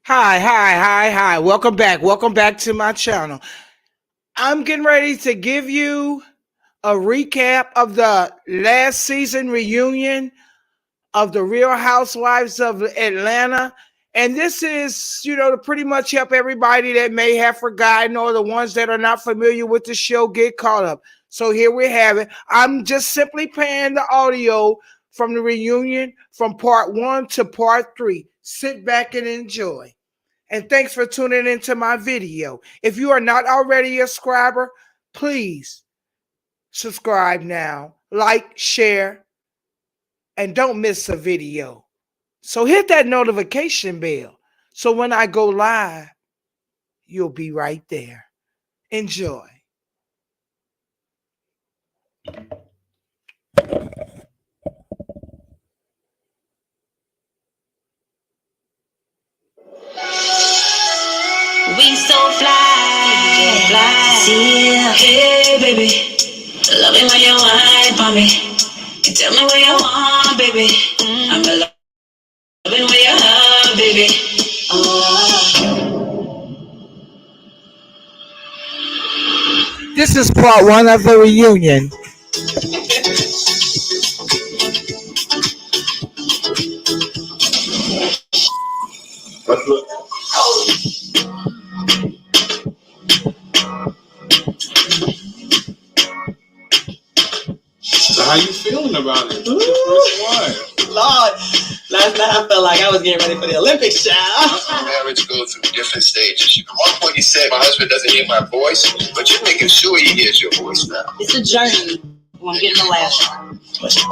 Hi. Welcome back to my channel. I'm getting ready to give you a recap of the last season reunion of the Real Housewives of Atlanta. And this is, to pretty much help everybody that may have forgotten or the ones that are not familiar with the show get caught up. So here we have it. I'm just simply playing the audio from the reunion from part 1 to part 3. Sit back and enjoy. And thanks for tuning into my video. If you are not already a subscriber, please subscribe now, like, share, and don't miss a video. So hit that notification bell so when I go live, you'll be right there. Enjoy. We so fly. See ya. Hey, baby. Love it when you whine for me. You tell me what you want, baby. I'm loving when you hug, baby. This is part 1 of the reunion. So how you feeling about it? First Lord, last night I felt like I was getting ready for the Olympics, child. Marriage goes through different stages. At one point you said my husband doesn't hear my voice, but you're making sure he hears your voice now. It's a journey. I'm getting the last one.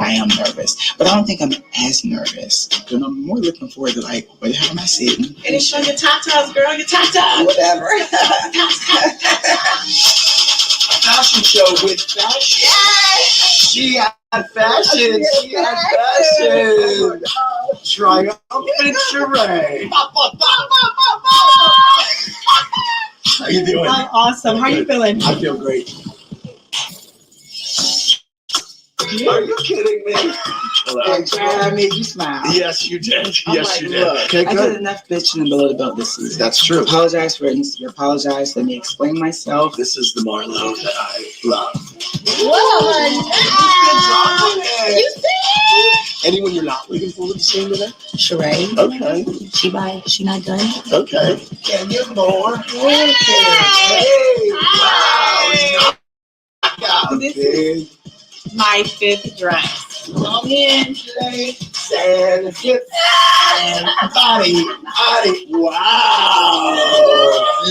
I am nervous, but I don't think I'm as nervous. And I'm more looking forward to like, where the hell am I sitting? And it's show your tatas, girl, your tatas. Whatever. Fashion show with fashion. Yes! She had fashion. She had fashion. Triumphant charade. How you doing? I'm awesome. How you feeling? I feel great. Are you kidding me? I made you smile. Yes, you did. Yes, you did. Okay, good. I did enough bitching and below the belt this season. That's true. Apologize for it. You apologize. Let me explain myself. This is the Marlo that I love. Whoa, You see? Anyone you're not looking forward to seeing today? Sheree. Okay. She not done? Okay. Can you more? Hey. Wow. This is my 5th dress. Come in today. And hips and body. Wow.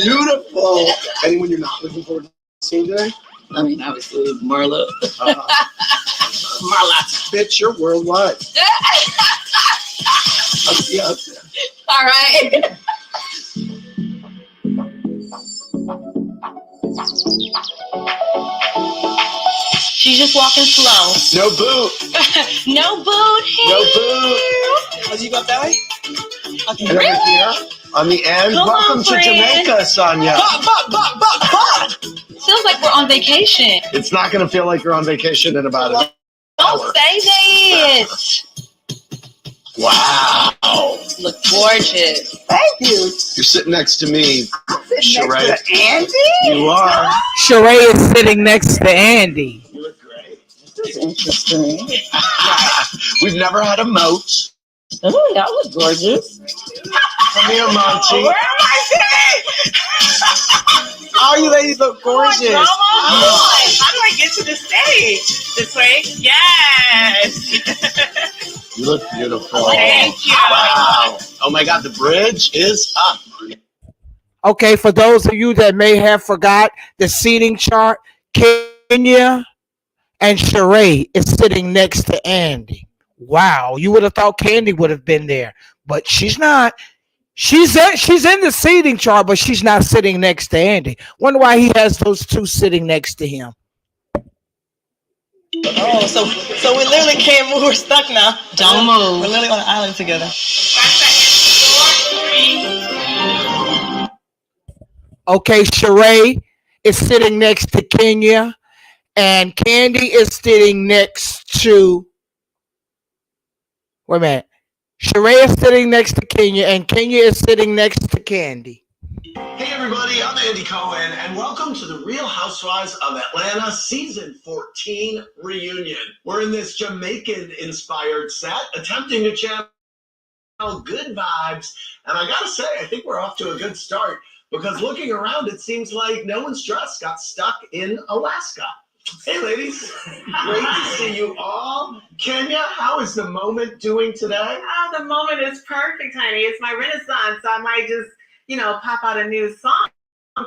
Beautiful. Anyone you're not looking forward to seeing today? I mean, obviously, Marla. Marla. Bitch, you're worldwide. Yeah. All right. She's just walking slow. No boot. No boot here. No boot. Oh, you go up that way? Okay. And over here on the end. Come Welcome on, to friend. Jamaica, Sonia. Feels like we're on vacation. It's not going to feel like you're on vacation in about an hour. Don't say that. Wow. Look gorgeous. Thank you. You're sitting next to me, Sheree. Next to Andy? You are. Sheree is sitting next to Andy. You look great. This is interesting. We've never had a moat. Oh, that was gorgeous. Come here, Monty. Where am I sitting? All you ladies look gorgeous. How do I get to the stage? This way? Yes. You look beautiful. Thank you. Wow. Oh my God, the bridge is up. Okay, for those of you that may have forgot the seating chart, Kenya and Sheree is sitting next to Andy. Wow, you would have thought Candy would have been there, but she's not. She's in the seating chart, but she's not sitting next to Andy. Wonder why he has those two sitting next to him. Oh, so we literally can't move. We're stuck now. Don't move. We're literally on an island together. Okay, Sheree is sitting next to Kenya, and Candy is sitting next to. Wait a minute. Sheree is sitting next to Kenya, and Kenya is sitting next to Candy. Hey everybody, I'm Andy Cohen, and welcome to the Real Housewives of Atlanta Season 14 reunion. We're in this Jamaican-inspired set, attempting to channel good vibes, and I gotta say, I think we're off to a good start, because looking around, it seems like no one's dress got stuck in Alaska. Hey ladies, great to see you all. Kenya, how is the moment doing today? Oh, the moment is perfect, honey. It's my Renaissance, so I might just, pop out a new song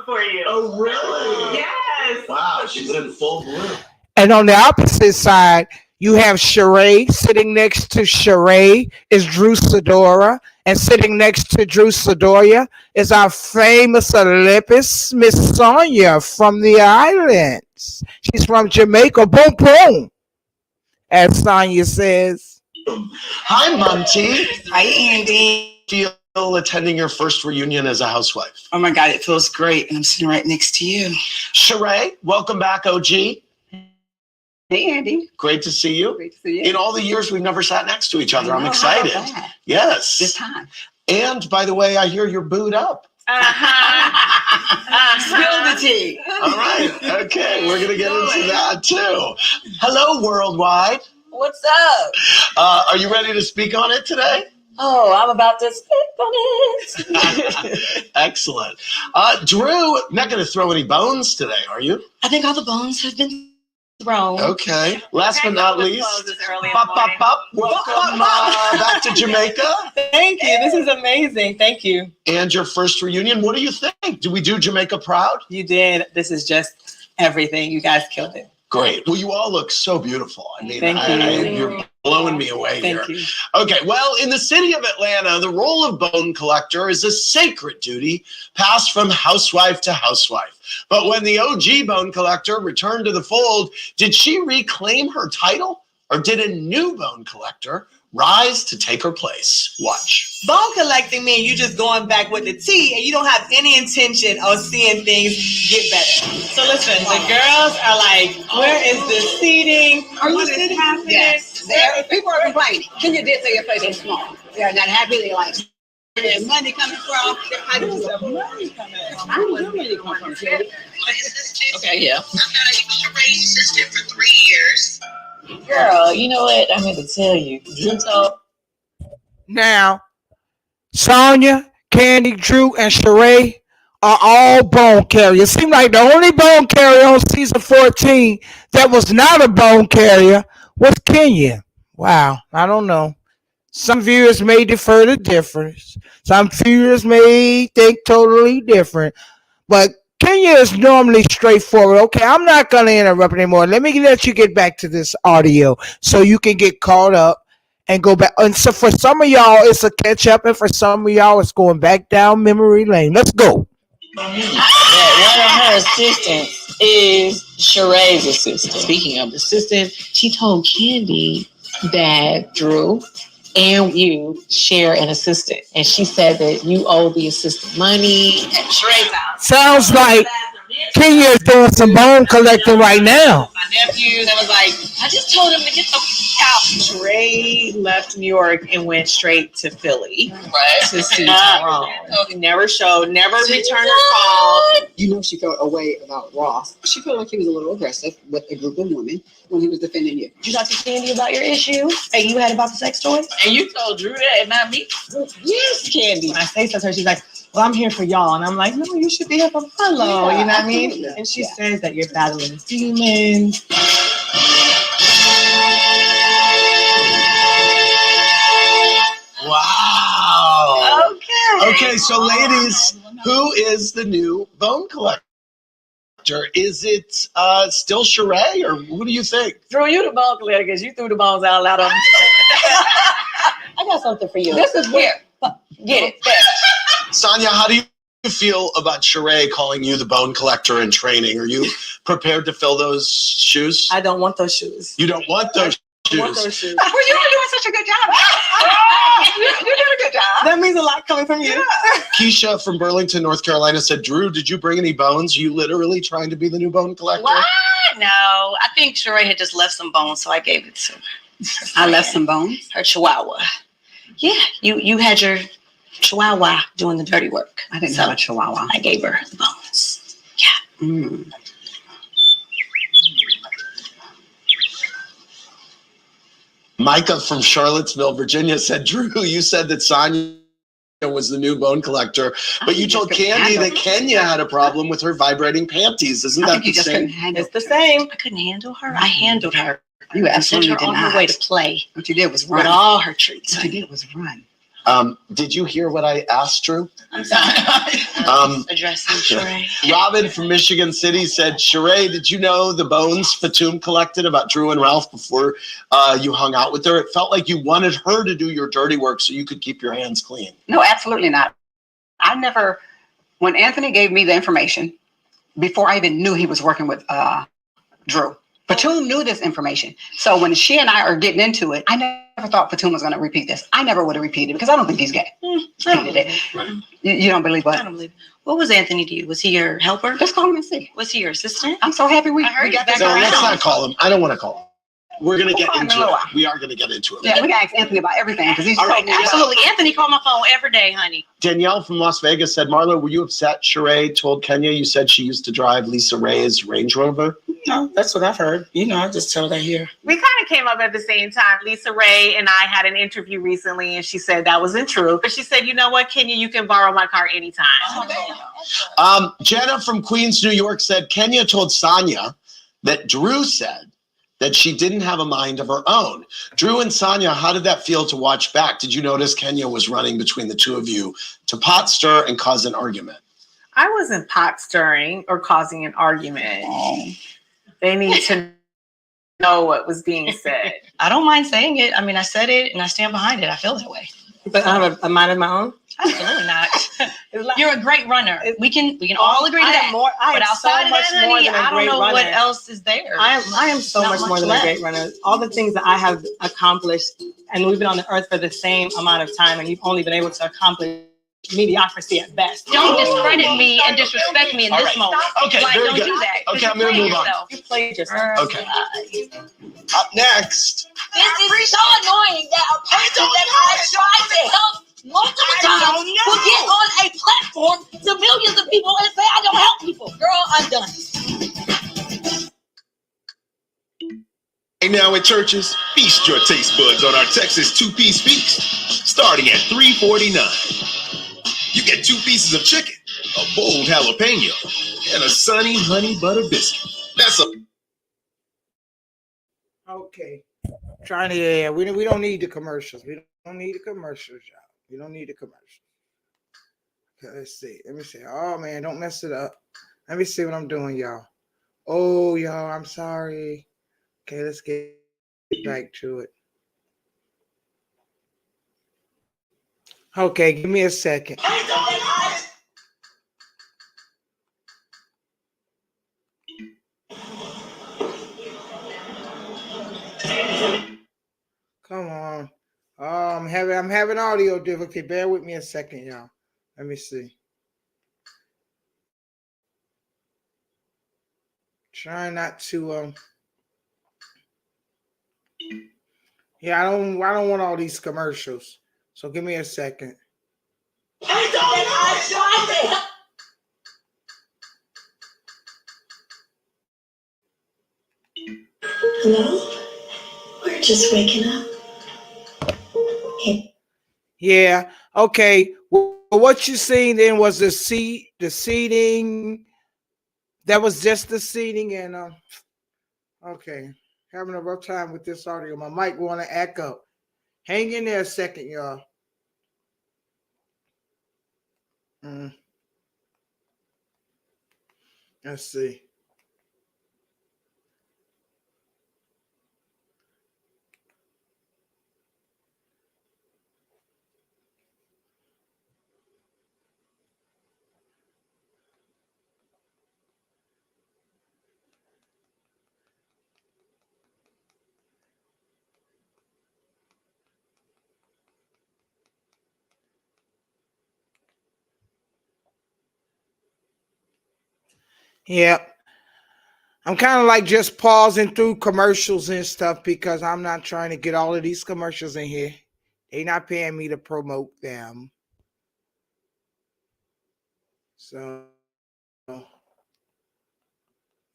for you. Oh, really? Yes. Wow, she's in full bloom. And on the opposite side, you have Sheree. Sitting next to Sheree is Drew Sidora. And sitting next to Drew Sidora is our famous Olympus, Miss Sonia from the islands. She's from Jamaica. Boom, boom. As Sonia says. Hi, Monty. Hi, Andy. Feel attending your first reunion as a housewife? Oh my God, it feels great. And I'm sitting right next to you. Sheree, welcome back, OG. Hey, Andy. Great to see you. Great to see you. In all the years we've never sat next to each other, I'm excited. Yes. This time. And by the way, I hear you're booed up. Spill the tea. All right. Okay. We're going to get into that too. Hello, Worldwide. What's up? Are you ready to speak on it today? Oh, I'm about to speak on it. Excellent. Drew, not going to throw any bones today, are you? I think all the bones have been thrown. Okay. Last but not least, Pop. welcome back to Jamaica. Thank you. This is amazing. Thank you. And your first reunion. What do you think? Do we do Jamaica proud? You did. This is just everything. You guys killed it. Great. Well, you all look so beautiful. I mean, Thank you. you're blowing me away here. Thank you. Okay, well, in the city of Atlanta, the role of bone collector is a sacred duty passed from housewife to housewife. But when the OG bone collector returned to the fold, did she reclaim her title, or did a new bone collector rise to take her place? Watch. Bone collecting means you just going back with the tea and you don't have any intention of seeing things get better. So listen, the girls are like, where is the seating? What is happening? Yes. People are complaining. Kenya did say your place is small. They're not happy. They like, where's money coming from? I don't know where money coming from. I don't know where money coming from. Okay, yeah. I've got Sheree's assistant for 3 years. Girl, you know what? I meant to tell you. Drew told. Now, Sonia, Candy, Drew, and Sheree are all bone carriers. Seems like the only bone carrier on season 14 that was not a bone carrier was Kenya. Wow, I don't know. Some viewers may defer to difference. Some viewers may think totally different. But Kenya is normally straightforward. Okay, I'm not going to interrupt anymore. Let me let you get back to this audio so you can get caught up and go back. And so for some of y'all, it's a catch up, and for some of y'all, it's going back down memory lane. Let's go. One of her assistants is Sheree's assistant. Speaking of assistant, she told Candy that Drew and you share an assistant, and she said that you owe the assistant money at Sheree's house. Sounds like Kenya is doing some bone collecting right now. My nephew that was like, I just told him to get the out. Sheree left New York and went straight to Philly Right. to see Tyrone. Never showed, never returned a call. You know, she felt a way about Ross. She felt like he was a little aggressive with a group of women when he was defending you. Did you talk to Candy about your issue that you had about the sex toys? And you told Drew that and not me? Yes, Candy. When I say stuff to her, she's like, well, I'm here for y'all. And I'm like, no, you should be here for Hello. You know what I mean? And she says that you're battling demons. Wow. Okay. Okay, so ladies, who is the new bone collector? Is it still Sheree, or what do you think? Drew, you the bone collector because you threw the bones out loud on me. I got something for you. This is here. Get it. Sonia, how do you feel about Sheree calling you the bone collector in training? Are you prepared to fill those shoes? I don't want those shoes. You don't want those shoes. Want those shoes. Well, you were doing such a good job. You did a good job. That means a lot coming from you. Keisha from Burlington, North Carolina said, Drew, did you bring any bones? Are you literally trying to be the new bone collector? What? No, I think Sheree had just left some bones, so I gave it to her. I left some bones. Her chihuahua. Yeah, you had your chihuahua doing the dirty work. I didn't have a chihuahua. I gave her the bones. Yeah. Mm. Micah from Charlottesville, Virginia said, Drew, you said that Sonya was the new bone collector, but you told Candy that Kenya had a problem with her vibrating panties. Isn't that the same? It's the same. I couldn't handle her. I handled her. You absolutely sent her did on not. her way to play. What you did was run. With all her treats. What you did was run. Did you hear what I asked, Drew? I'm sorry. Addressing Sheree. Robin from Michigan City said, Sheree, did you know the bones Fatum collected about Drew and Ralph before you hung out with her? It felt like you wanted her to do your dirty work so you could keep your hands clean. No, absolutely not. I never, when Anthony gave me the information, before I even knew he was working with Drew, Fatum knew this information. So when she and I are getting into it, I never thought Fatum was going to repeat this. I never would have repeated it because I don't think he's gay. I don't believe it. Right. You don't believe what? I don't believe it. What was Anthony to you? Was he your helper? Just call him and see. Was he your assistant? I'm so happy we I heard got he's this. No, back let's around. not call him. I don't want to call him. We're going to get We'll into find it. Noah. We are going to get into it. Yeah, we got to ask Anthony about everything because he's All right. Absolutely. Anthony called my phone every day, honey. Danielle from Las Vegas said, Marlo, were you upset Sheree told Kenya you said she used to drive Lisa Ray's Range Rover? No, that's what I've heard. You know, I just tell that here. We kind of came up at the same time. Lisa Ray and I had an interview recently, and she said that wasn't true. But she said, you know what, Kenya, you can borrow my car anytime. Jenna from Queens, New York said, Kenya told Sonya that Drew said that she didn't have a mind of her own. Drew and Sonya, how did that feel to watch back? Did you notice Kenya was running between the two of you to pot stir and cause an argument? I wasn't pot stirring or causing an argument. They need to know what was being said. I don't mind saying it. I mean, I said it and I stand behind it. I feel that way. But I have a mind of my own. Absolutely not. You're a great runner. We can all agree to that. I But am outside so of much that, more honey, than a I don't great know runner. what else is there. I am so Not much more much than left. a great runner. All the things that I have accomplished, and we've been on the earth for the same amount of time, and you've only been able to accomplish mediocrity at best. Don't discredit me and disrespect me in All this right. moment. Okay, Like, very don't good. do that. 'cause Okay, you're I'm gonna playing move on. yourself. You played yourself. Okay. Up next. This is so annoying that a person that I tried to help multiple times will get on a platform to millions of people and say I don't help people. Girl, I'm done. Hey, now at Churches, feast your taste buds on our Texas two-piece feast, starting at $3.49. You get 2 pieces of chicken, a bold jalapeno, and a sunny honey butter biscuit. That's a Okay. Trying to, yeah, we don't need the commercials. We don't need the commercials, y'all. We don't need the commercials. Okay, let's see. Let me see. Oh, man, don't mess it up. Let me see what I'm doing, y'all. Oh, y'all, I'm sorry. Okay, let's get back to it. Okay, give me a second. Come on. Oh, I'm having audio difficulty. Bear with me a second, y'all. Let me see. Trying not to yeah, I don't want all these commercials. So give me a second. Hello? We're just waking up. Yeah. Okay. Well, what you seen then was the seating. That was just the seating, and okay. Having a rough time with this audio. My mic want to act up. Hang in there a second, y'all. Let's see. Yeah. I'm kind of like just pausing through commercials and stuff because I'm not trying to get all of these commercials in here. They not paying me to promote them. So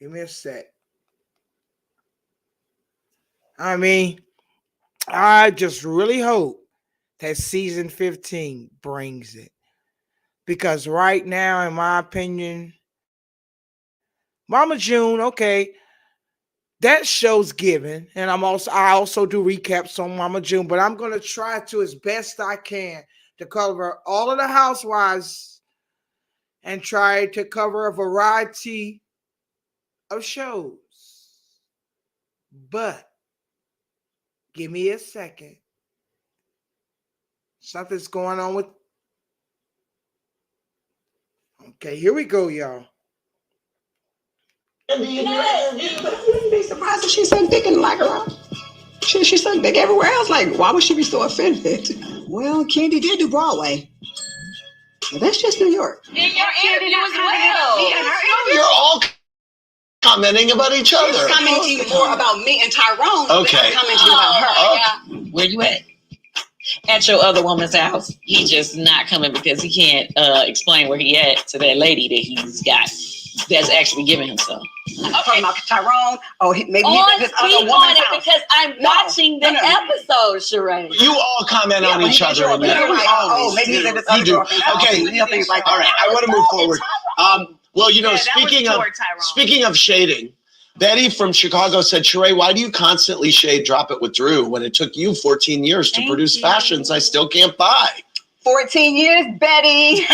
give me a sec. I mean, I just really hope that season 15 brings it. Because right now, in my opinion, Mama June, okay, that show's given. And I also do recaps on Mama June, but I'm gonna try to as best I can to cover all of the housewives and try to cover a variety of shows. But give me a second. Something's going on with. Okay, here we go, y'all. You wouldn't be surprised if she sucked dick in like her. She sucked dick everywhere else. Like, why would she be so offended? Well, Candy did do Broadway. But that's just New York. In your interview as well. You're all commenting about each other. She's commenting more about me and Tyrone Okay. than commenting about her. Oh, where you at? At your other woman's house. He just not coming because he can't explain where he at to that lady that he's got that's actually giving him some. Talking about Tyrone, maybe On this speak other on woman's it house. because I'm watching the episode, Sheree. You all comment on each other. Maybe he's at this other do. girlfriend's house. Okay. Things like All right. I want to move forward. Well, you know, Yeah, that was toward Tyrone. speaking of shading, Betty from Chicago said, Sheree, why do you constantly shade Drop It with Drew when it took you 14 years to produce fashions I still can't buy? 14 years, Betty.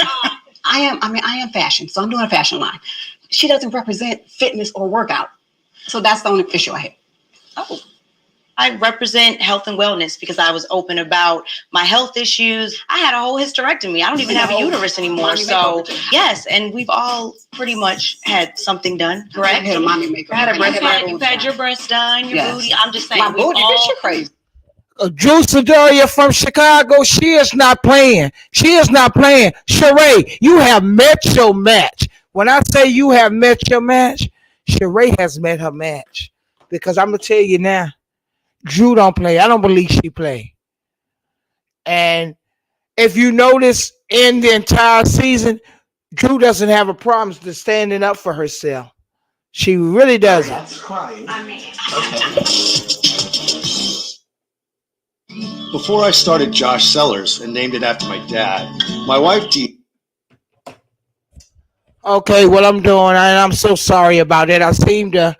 I am fashion, so I'm doing a fashion line. She doesn't represent fitness or workout. So that's the only issue I have. Oh, I represent health and wellness because I was open about my health issues. I had a whole hysterectomy. I don't even have a uterus anymore. So yes, and we've all pretty much had something done, correct? I had a mommy makeover. I had a breast done. You've had your breast done, your booty. I'm just saying. My booty, bitch, you're crazy. Drew Sedalia from Chicago, she is not playing. She is not playing. Sheree, you have met your match. When I say you have met your match, Sheree has met her match. Because I'm going to tell you now, Drew don't play. I don't believe she play. And if you notice in the entire season, Drew doesn't have a problem to standing up for herself. She really doesn't. That's crying. mean, Before I started Josh Sellers and named it after my dad, my wife Dee. Okay, what I'm doing, and I'm so sorry about it. I seem to,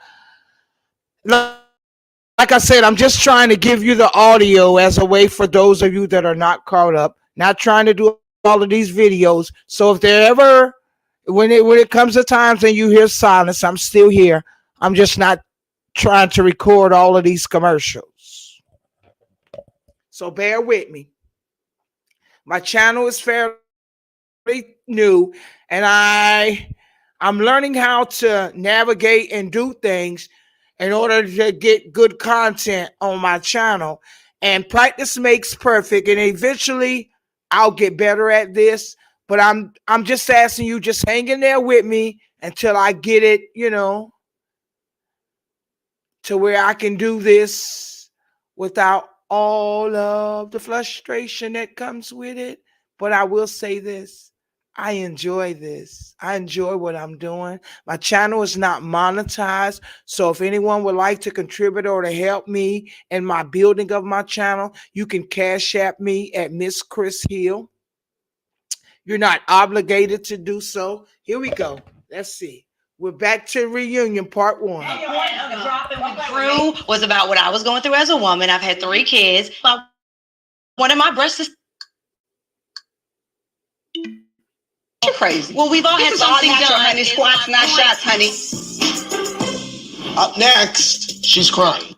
like I said, I'm just trying to give you the audio as a way for those of you that are not caught up, not trying to do all of these videos. So if there ever, when it comes to times and you hear silence, I'm still here. I'm just not trying to record all of these commercials. So bear with me. My channel is fairly new, and I'm learning how to navigate and do things in order to get good content on my channel. And practice makes perfect, and eventually I'll get better at this. But I'm just asking you, just hang in there with me until I get it, to where I can do this without all of the frustration that comes with it. But I will say this. I enjoy this. I enjoy what I'm doing. My channel is not monetized. So if anyone would like to contribute or to help me in my building of my channel, you can cash app me at Miss Chris Hill. You're not obligated to do so. Here we go. Let's see. We're back to reunion part 1. The point of dropping with Drew was about what I was going through as a woman. I've had 3 kids. But one of my breasts is. You're crazy. Well, we've all This had is all something natural, done. honey. It's Squats, my not point. shots, honey. Up next, she's crying.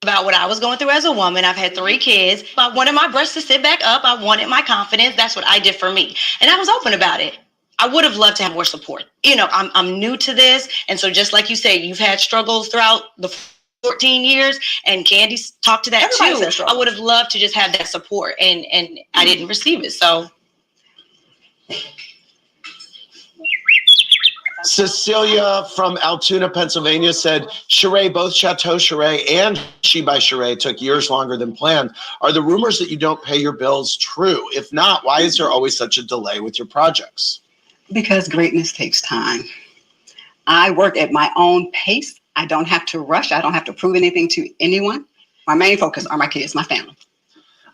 About what I was going through as a woman. I've had 3 kids. I wanted my breasts to sit back up. I wanted my confidence. That's what I did for me. And I was open about it. I would have loved to have more support. I'm new to this. And so just like you say, you've had struggles throughout the 14 years, and Candy's talked to that too. I would have loved to just have that support, and I didn't receive it. So Cecilia from Altoona, Pennsylvania said, Sheree, both Chateau Sheree and She by Sheree took years longer than planned. Are the rumors that you don't pay your bills true? If not, why is there always such a delay with your projects? Because greatness takes time. I work at my own pace. I don't have to rush. I don't have to prove anything to anyone. My main focus are my kids, my family.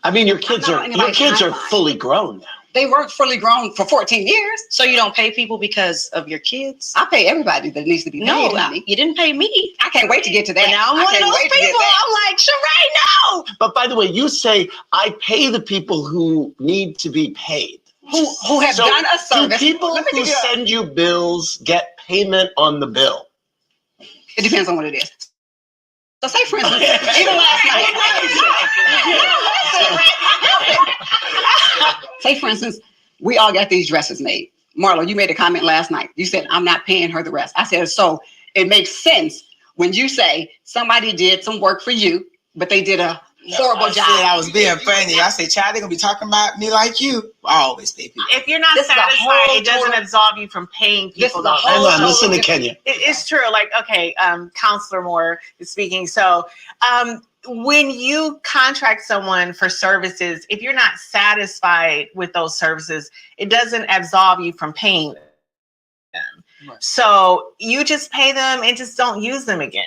I mean, your kids are fully grown now. They were fully grown for 14 years. So you don't pay people because of your kids? I pay everybody that needs to be paid. No, honey. you didn't pay me. I can't wait to get to that. But now I'm one of those people. I'm like, Sheree, no. But by the way, you say, I pay the people who need to be paid. Who have done a service. Do people who send you bills get payment on the bill? It depends on what it is. So say, for instance, even last night. Say, for instance, we all got these dresses made. Marlo, you made a comment last night. You said, I'm not paying her the rest. I said, so it makes sense when you say somebody did some work for you, but they did a horrible job. I was being funny. I said, child, they're going to be talking about me like you. I always pay people. If you're not satisfied, it doesn't absolve you from paying people. Hold on, listen to Kenya. It's true. Like, okay, Counselor Moore is speaking. So when you contract someone for services, if you're not satisfied with those services, it doesn't absolve you from paying them. Right. So you just pay them and just don't use them again.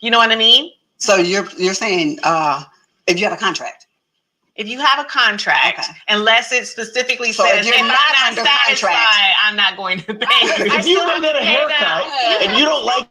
You know what I mean? So you're saying if you have a contract. If you have a contract, unless it specifically so says, if I'm not under contract, I'm not going to pay you. If you don't get a haircut and you don't like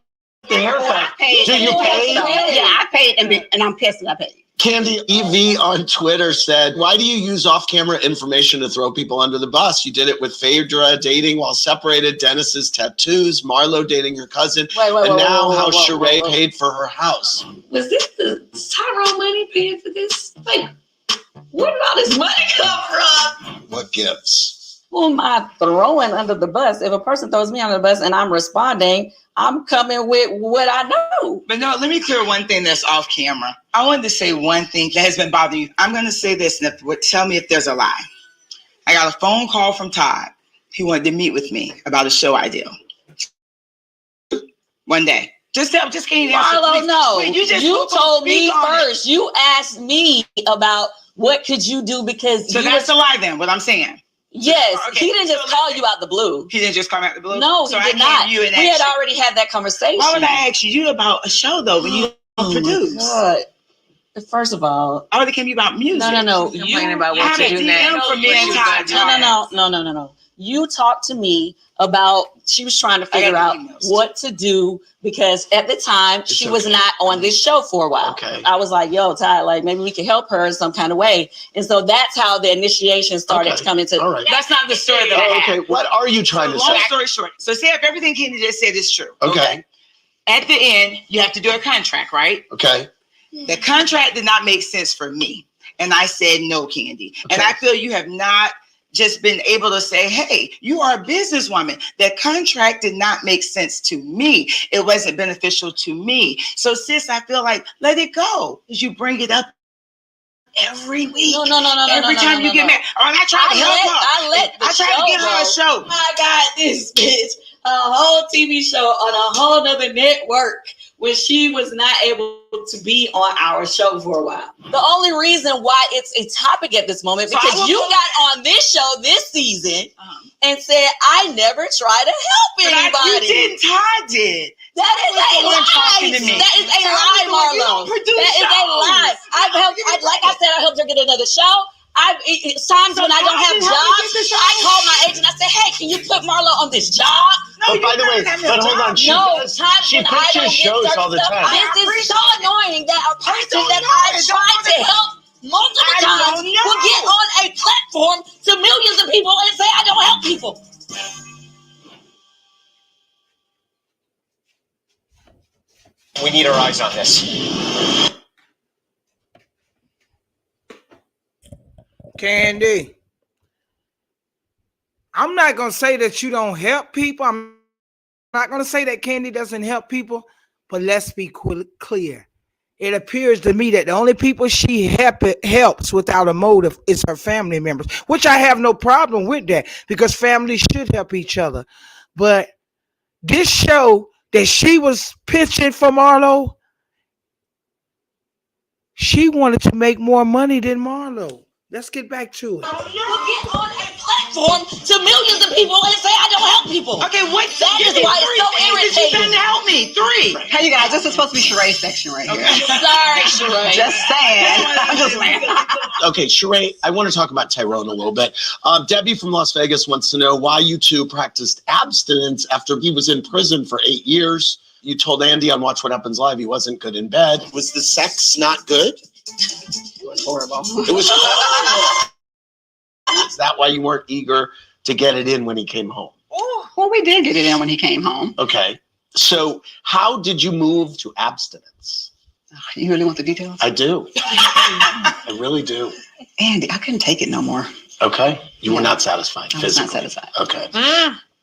the haircut, do you pay? Yeah, I paid and I'm pissed that I paid. Candy EV on Twitter said, why do you use off-camera information to throw people under the bus? You did it with Phaedra dating while separated, Dennis's tattoos, Marlo dating your cousin, and now how Sheree paid for her house. Was this the Tyrone money paying for this? Like, where did all this money come from? What gives? Who am I throwing under the bus? If a person throws me under the bus and I'm responding, I'm coming with what I know. But no, let me clear one thing that's off camera. I wanted to say one thing that has been bothering you. I'm going to say this, and tell me if there's a lie. I got a phone call from Todd. He wanted to meet with me about a show idea. One day. Just can't answer. Marlo, no. Wait, you told me first. You asked me about what could you do because so that's a lie then, what I'm saying. Yes, okay. He didn't just call you out the blue. He didn't just call me out the blue? No, he did not. We had already had that conversation. Why would I ask you about a show, though, when you don't produce? God. First of all, I would have came you about music. No. You complaining about what you do now. No. You talked to me about, she was trying to figure out what to do because at the time she was not on this show for a while. Okay. I was like, yo, Ty, like maybe we can help her in some kind of way. And so that's how the initiation started to come into. All right. That's not the story that I have. Okay, what are you trying to say? Long story short. So say if everything Kenny just said is true. Okay. At the end, you have to do a contract, right? Okay. The contract did not make sense for me. And I said, no, Candy. Okay. And I feel you have not just been able to say, hey, you are a businesswoman. That contract did not make sense to me. It wasn't beneficial to me. So sis, I feel like, let it go. Because you bring it up every week. No. Every time you get mad. I'm not trying to help her. I tried to get her a show. I got this bitch a whole TV show on a whole nother network when she was not able to be on our show for a while. The only reason why it's a topic at this moment because you got on this show this season and said I never try to help anybody. You didn't. Todd did. That is a lie. That is a lie, Marlo. That is a lie. I've helped. Like I said, I helped her get another show. Times when I don't have jobs, I call my agent. I say, "Hey, can you put Marlo on this job?" No, by the way, but hold on. She pitches shows all the time. This is so annoying that a person that I tried to help multiple times will get on a platform to millions of people and say I don't help people. We need our eyes on this. Candy, I'm not going to say that you don't help people. I'm not going to say that Candy doesn't help people, but let's be clear. It appears to me that the only people she helps without a motive is her family members, which I have no problem with that because families should help each other. But this show that she was pitching for Marlo, she wanted to make more money than Marlo. Let's get back to it. Will get on a platform to millions of people and say I don't help people. Okay, what? That is why it's so irritating. You help me. 3. Hey, you guys, this is supposed to be Sheree's section right here. Sorry, Sheree. Just saying. I'm just saying. Okay, Sheree, I want to talk about Tyrone a little bit. Debbie from Las Vegas wants to know why you two practiced abstinence after he was in prison for 8 years. You told Andy on Watch What Happens Live he wasn't good in bed. Was the sex not good? It was horrible. It was horrible. Is that why you weren't eager to get it in when he came home? Well, we did get it in when he came home. Okay. So how did you move to abstinence? You really want the details? I do. I really do. Andy, I couldn't take it no more. Okay. You were not satisfied I was physically. not satisfied. Okay.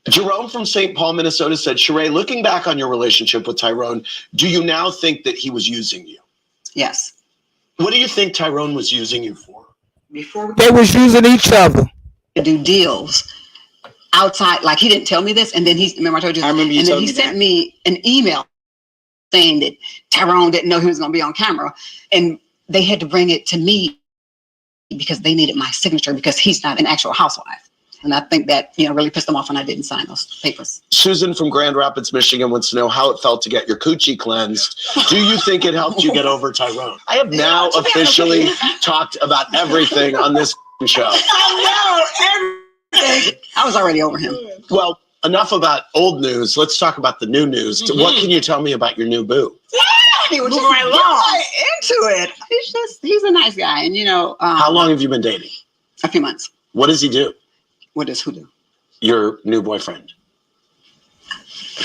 Jerome from St. Paul, Minnesota said, Sheree, looking back on your relationship with Tyrone, do you now think that he was using you? Yes. What do you think Tyrone was using you for? Before They was using each other to do deals outside, like he didn't tell me this, and then remember I told you, I remember you and then telling he me sent that. me an email saying that Tyrone didn't know he was going to be on camera, and they had to bring it to me because they needed my signature because he's not an actual housewife. And I think that, really pissed them off when I didn't sign those papers. Susan from Grand Rapids, Michigan wants to know how it felt to get your coochie cleansed. Do you think it helped you get over Tyrone? I have now officially talked about everything on this show. I know everything. I was already over him. Well, enough about old news. Let's talk about the new news. What can you tell me about your new boo? He was just right into it. He's a nice guy. And, How long have you been dating? A few months. What does he do? What does who do? Your new boyfriend.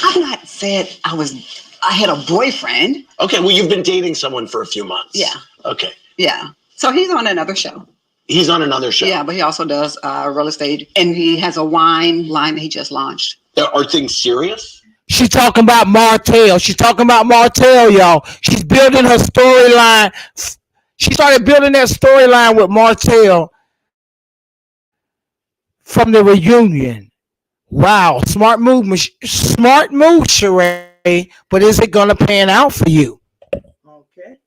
I've not said I had a boyfriend. Okay, well, you've been dating someone for a few months. Yeah. Okay. Yeah. So he's on another show. He's on another show. Yeah, but he also does real estate. And he has a wine line that he just launched. Are things serious? She's talking about Martell. She's talking about Martell, y'all. She's building her storyline. She started building that storyline with Martell from the reunion. Wow, smart move, Sheree. But is it gonna pan out for you? Okay.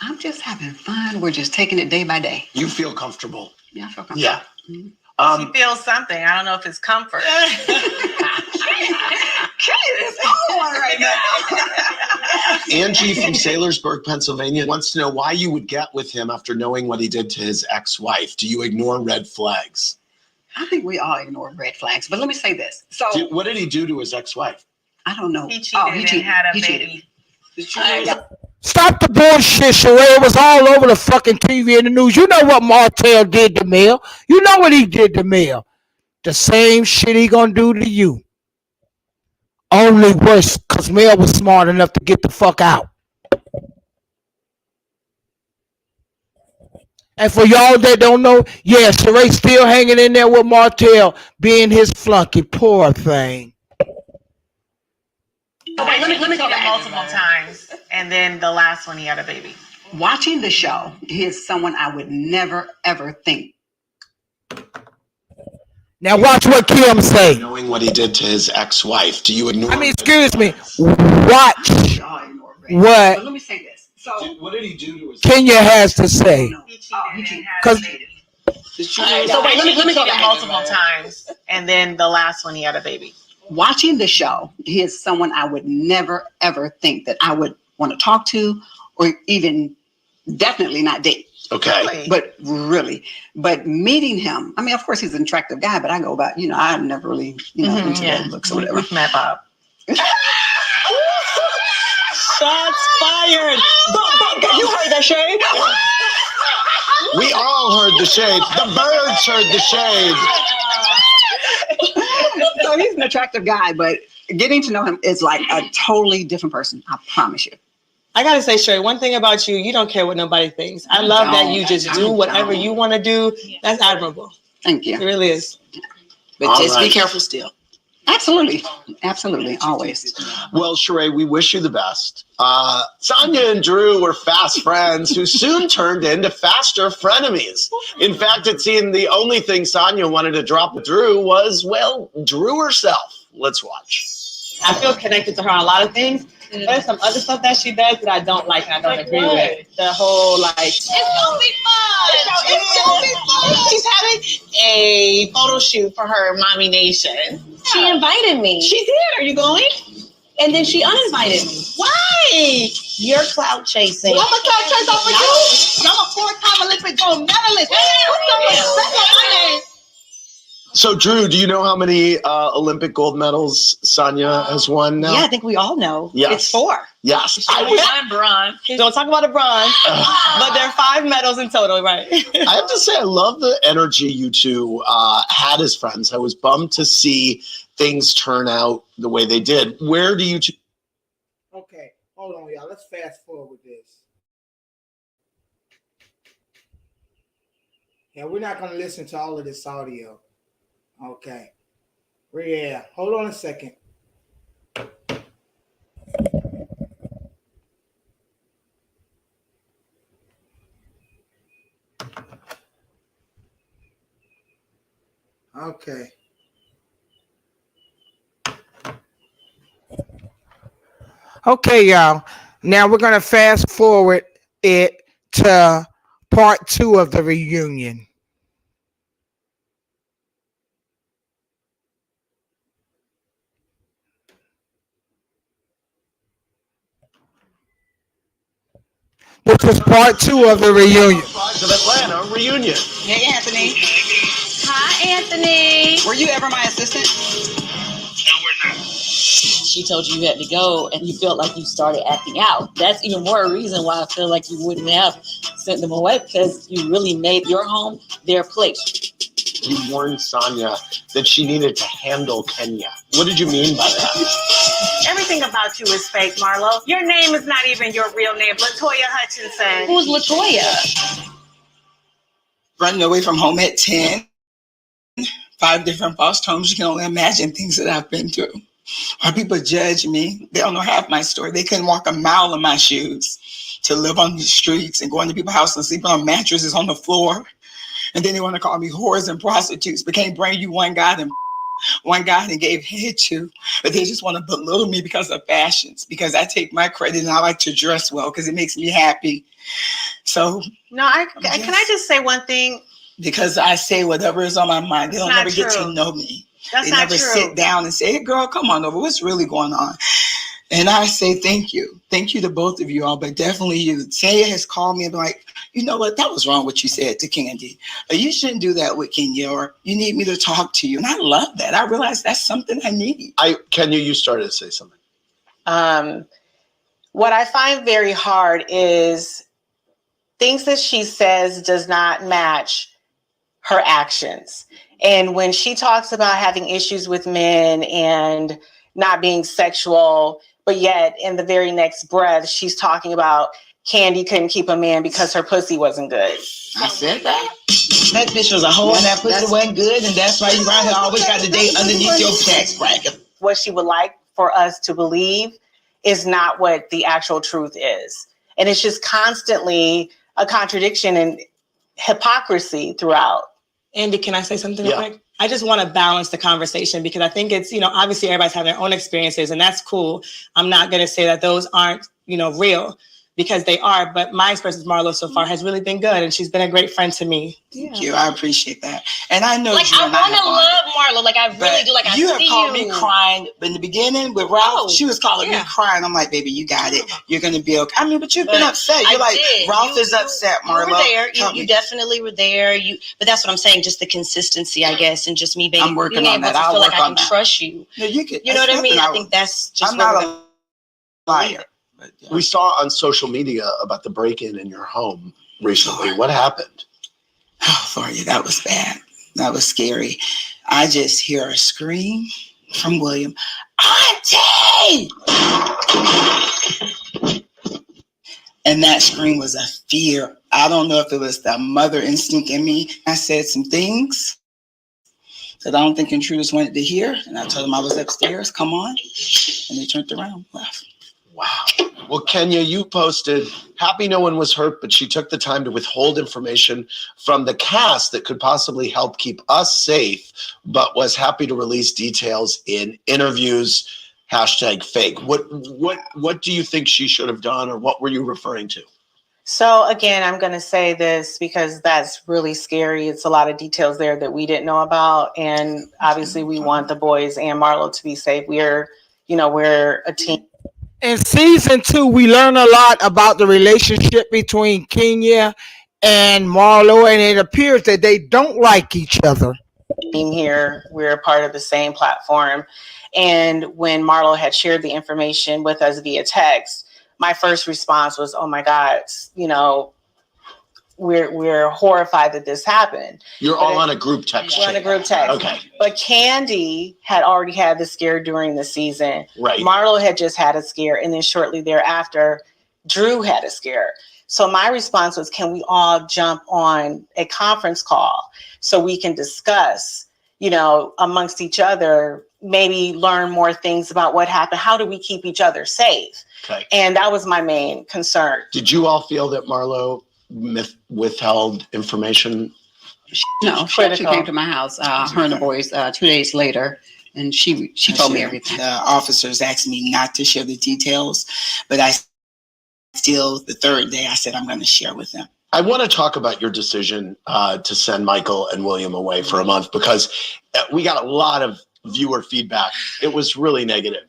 I'm just having fun. We're just taking it day by day. You feel comfortable? Yeah, I feel comfortable. Yeah. Mm-hmm. She feels something. I don't know if it's comfort. Angie from Saylorsburg, Pennsylvania wants to know why you would get with him after knowing what he did to his ex-wife. Do you ignore red flags? I think we all ignore red flags. But let me say this. So What did he do to his ex-wife? I don't know. He cheated and had a baby. Stop the bullshit, Sheree. It was all over the fucking TV and the news. You know what Martell did to Mel. You know what he did to Mel. The same shit he gonna do to you. Only worse, because Mel was smart enough to get the fuck out. And for y'all that don't know, yeah, Sheree's still hanging in there with Martell, being his flunky. Poor thing. Okay, let me go back multiple times, and then the last one he had a baby. Watching the show, he is someone I would never ever think. Now watch what Kim say. Knowing what he did to his ex-wife, do you ignore? Excuse me. Watch what Let me say this. So what did he do to his? Kenya has to say. He cheated and had a Because baby. So wait, let me go back multiple times, and then the last one he had a baby. Watching the show, he is someone I would never ever think that I would want to talk to, or even definitely not date. Okay. But meeting him, I mean, of course he's an attractive guy, but I go about, I've never really, into that looks or whatever. Met Bob. Shots fired. You heard that, Shay? We all heard the shade. The birds heard the shade. So he's an attractive guy, but getting to know him is like a totally different person. I promise you. I gotta say, Sheree, one thing about you, you don't care what nobody thinks. I love that you just do whatever you want to do. That's admirable. Thank you. It really is. But All just right. be careful still. Absolutely. Absolutely. Always. Well, Sheree, we wish you the best. Sonia and Drew were fast friends who soon turned into faster frenemies. In fact, it seemed the only thing Sonia wanted to drop with Drew was, well, Drew herself. Let's watch. I feel connected to her on a lot of things. There's some other stuff that she does that I don't like and I don't agree with. The whole It's gonna be fun. It's gonna be fun. She's having a photo shoot for her Mommy Nation. She invited me. She did. Are you going? And then she uninvited me. Why? You're clout chasing. I'm a clout chaser for you. I'm a 4-time Olympic gold medalist. So, Drew, do you know how many Olympic gold medals Sonia has won now? Yeah, I think we all know. Yes. It's 4. Yes. I'm bronze. Don't talk about the bronze, but there are 5 medals in total, right? I have to say, I love the energy you two had as friends. I was bummed to see things turn out the way they did. Where do you two? Okay, hold on, y'all. Let's fast forward this. Yeah, we're not going to listen to all of this audio. Okay. Yeah, hold on a second. Okay. Okay, y'all. Now we're going to fast forward it to part 2 of the reunion. This is part 2 of the reunion. Housewives of Atlanta reunion. Hey, Anthony. Hi, Anthony. Were you ever my assistant? She told you you had to go and you felt like you started acting out. That's even more a reason why I feel like you wouldn't have sent them away, because you really made your home their place. You warned Sonia that she needed to handle Kenya. What did you mean by that? Everything about you is fake, Marlo. Your name is not even your real name, Latoya Hutchinson. Who's Latoya? Running away from home at 10. 5 different foster homes. You can only imagine things that I've been through. Why people judge me. They don't know half my story. They couldn't walk a mile in my shoes to live on the streets and go into people's houses and sleep on mattresses on the floor. And then they want to call me whores and prostitutes, but can't bring you one guy and gave head to. But they just want to belittle me because of fashions, because I take my credit and I like to dress well because it makes me happy. So No, can I just say one thing? Because I say whatever is on my mind, they don't never get to know me. That's they not never true. sit down and say, hey, girl, come on over. What's really going on? And I say thank you. Thank you to both of you all, but definitely you. Taya has called me and been like, you know what? That was wrong what you said to Candy. Or you shouldn't do that with Kenya, or you need me to talk to you. And I love that. I realize that's something I need. Kenya, you started to say something. What I find very hard is things that she says does not match her actions. And when she talks about having issues with men and not being sexual, but yet in the very next breath, she's talking about Candy couldn't keep a man because her pussy wasn't good. I said that. That bitch was a hoe and that pussy wasn't good, and that's why you around here always got to date underneath your tax bracket. What she would like for us to believe is not what the actual truth is. And it's just constantly a contradiction and hypocrisy throughout. Andy, can I say something real quick? I just want to balance the conversation because I think it's, obviously everybody's having their own experiences and that's cool. I'm not going to say that those aren't, real, because they are. But my experience with Marlo so far has really been good. And she's been a great friend to me. Thank you. I appreciate that. And I know like, I want to love Marlo. Like, I really do. Like, I see you. You have called me crying. But in the beginning with Ralph, she was calling me crying. I'm like, baby, you got it. You're going to be okay. I mean, but you've been upset. You're like, Ralph is upset, Marlo. You were there. You definitely were there. But that's what I'm saying. Just the consistency, I guess. And just me being, I'm working on that. I feel I'll like work I on can that. trust you. No, you can. You know what I mean? I think that's just I'm not a liar. We saw on social media about the break-in in your home recently. What happened? Oh, for you, that was bad. That was scary. I just hear a scream from William. Auntie! And that scream was a fear. I don't know if it was the mother instinct in me. I said some things that I don't think intruders wanted to hear. And I told them I was upstairs. Come on. And they turned around, left. Wow. Well, Kenya, you posted, happy no one was hurt, but she took the time to withhold information from the cast that could possibly help keep us safe, but was happy to release details in interviews. #fake. What do you think she should have done, or what were you referring to? So again, I'm going to say this because that's really scary. It's a lot of details there that we didn't know about. And obviously we want the boys and Marlo to be safe. We're a team. In season 2, we learn a lot about the relationship between Kenya and Marlo, and it appears that they don't like each other. Being here, we're a part of the same platform. And when Marlo had shared the information with us via text, my first response was, oh my God, we're horrified that this happened. You're all on a group text. We're on a group text. Okay. But Candy had already had the scare during the season. Right. Marlo had just had a scare. And then shortly thereafter, Drew had a scare. So my response was, can we all jump on a conference call so we can discuss, amongst each other, maybe learn more things about what happened? How do we keep each other safe? Okay. And that was my main concern. Did you all feel that Marlo withheld information? No, she actually came to my house, her and the boys, 2 days later, and she told me everything. The officers asked me not to share the details, but I still, the third day, I said I'm going to share with them. I want to talk about your decision to send Michael and William away for a month, because we got a lot of viewer feedback. It was really negative.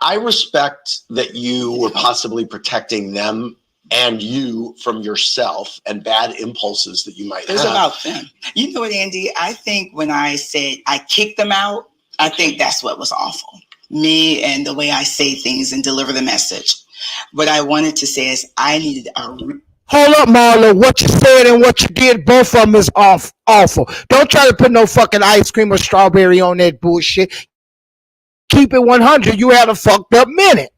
I respect that you were possibly protecting them and you from yourself and bad impulses that you might have. It was about them. You know what, Andy? I think when I said I kicked them out, I think that's what was awful. Me and the way I say things and deliver the message. What I wanted to say is I needed a... Hold up, Marlo. What you said and what you did, both of them is awful. Don't try to put no fucking ice cream or strawberry on that bullshit. Keep it 100. You had a fucked up minute.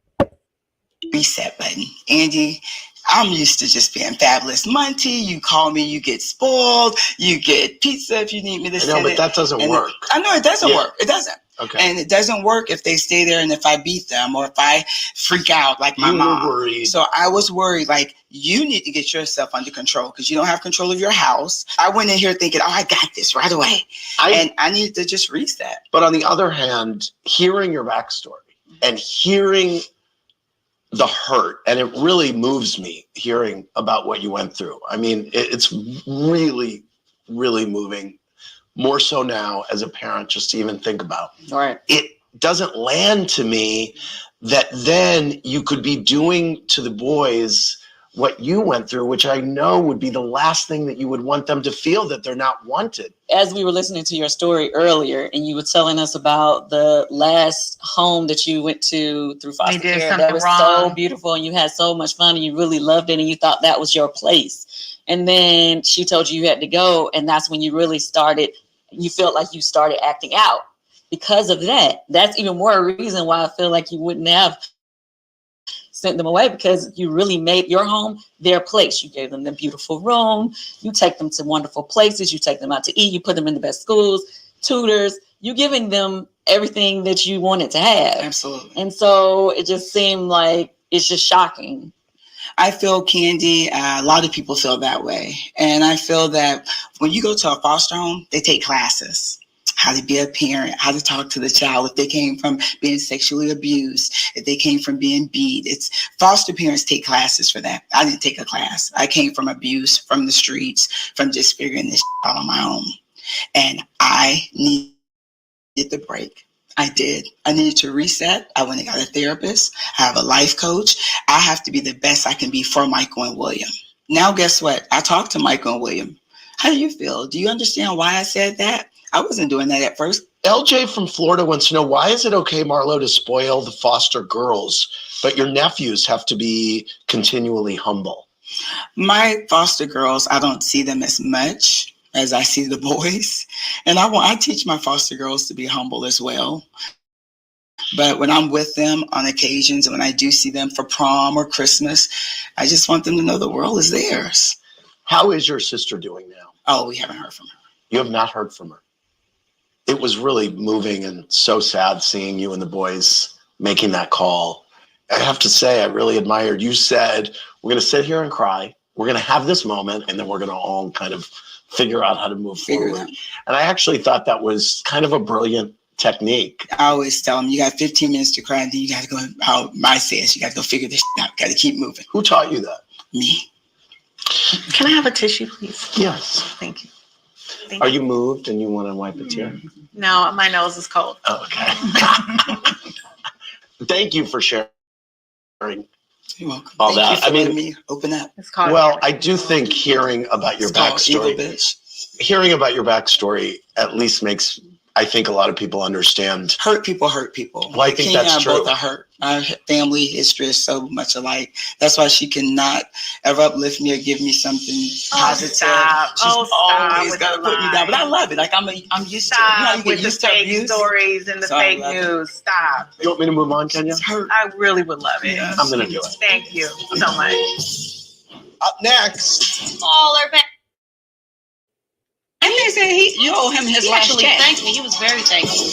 Reset button. Andy, I'm used to just being fabulous. Monty, you call me, you get spoiled, you get pizza if you need me to send it. No, but that doesn't work. I know it doesn't work. It doesn't. Okay. And it doesn't work if they stay there and if I beat them or if I freak out like my mom. Worried. So I was worried, like, you need to get yourself under control because you don't have control of your house. I went in here thinking, oh, I got this right away. And I needed to just reset. But on the other hand, hearing your backstory and hearing the hurt, and it really moves me hearing about what you went through. I mean, it's really, really moving. More so now as a parent, just to even think about. Right. It doesn't land to me that then you could be doing to the boys what you went through, which I know would be the last thing that you would want them to feel, that they're not wanted. As we were listening to your story earlier, and you were telling us about the last home that you went to through foster care, that was so beautiful, and you had so much fun, and you really loved it, and you thought that was your place. And then she told you had to go, and that's when you really started. You felt like you started acting out because of that. That's even more a reason why I feel like you wouldn't have sent them away, because you really made your home their place. You gave them the beautiful room. You take them to wonderful places. You take them out to eat. You put them in the best schools, tutors. You're giving them everything that you wanted to have. Absolutely. And so it just seemed like it's just shocking. I feel, Candy, a lot of people feel that way. And I feel that when you go to a foster home, they take classes. How to be a parent, how to talk to the child if they came from being sexually abused, if they came from being beat. It's foster parents take classes for that. I didn't take a class. I came from abuse, from the streets, from just figuring this out on my own. And I needed the break. I did. I needed to reset. I went and got a therapist. I have a life coach. I have to be the best I can be for Michael and William. Now, guess what? I talked to Michael and William. How do you feel? Do you understand why I said that? I wasn't doing that at first. LJ from Florida wants to know, why is it okay, Marlo, to spoil the foster girls, but your nephews have to be continually humble? My foster girls, I don't see them as much as I see the boys. And I teach my foster girls to be humble as well. But when I'm with them on occasions, and when I do see them for prom or Christmas, I just want them to know the world is theirs. How is your sister doing now? Oh, we haven't heard from her. You have not heard from her. It was really moving and so sad seeing you and the boys making that call. I have to say, I really admired. You said, we're going to sit here and cry. We're going to have this moment, and then we're going to all kind of figure out how to move forward. And I actually thought that was kind of a brilliant technique. I always tell them, you got 15 minutes to cry, and then you got to go, how my says, you got to go figure this out. Got to keep moving. Who taught you that? Me. Can I have a tissue, please? Yes. Thank you. Are you moved and you want to wipe a tear? No, my nose is cold. Oh, okay. Thank you for sharing. You're welcome. All Thank that. You for letting me open up. It's called well, I do think hearing about your backstory, hearing about your backstory at least makes, I think, a lot of people understand. Hurt people hurt people. Well, I think that's true. Both are hurt. Our family history is so much alike. That's why she cannot ever uplift me or give me something positive. Stop. She's always got to put me down. But I love it. Like I'm used to it. You know, you with get the used to fake abuse. stories and the So I fake love it. news. Stop. You want me to move on, Kenya? I really would love it. I'm going to do it. Thank you so much. Up next. All are back. And they said you owe him his He last actually check. thanked me. He was very thankful.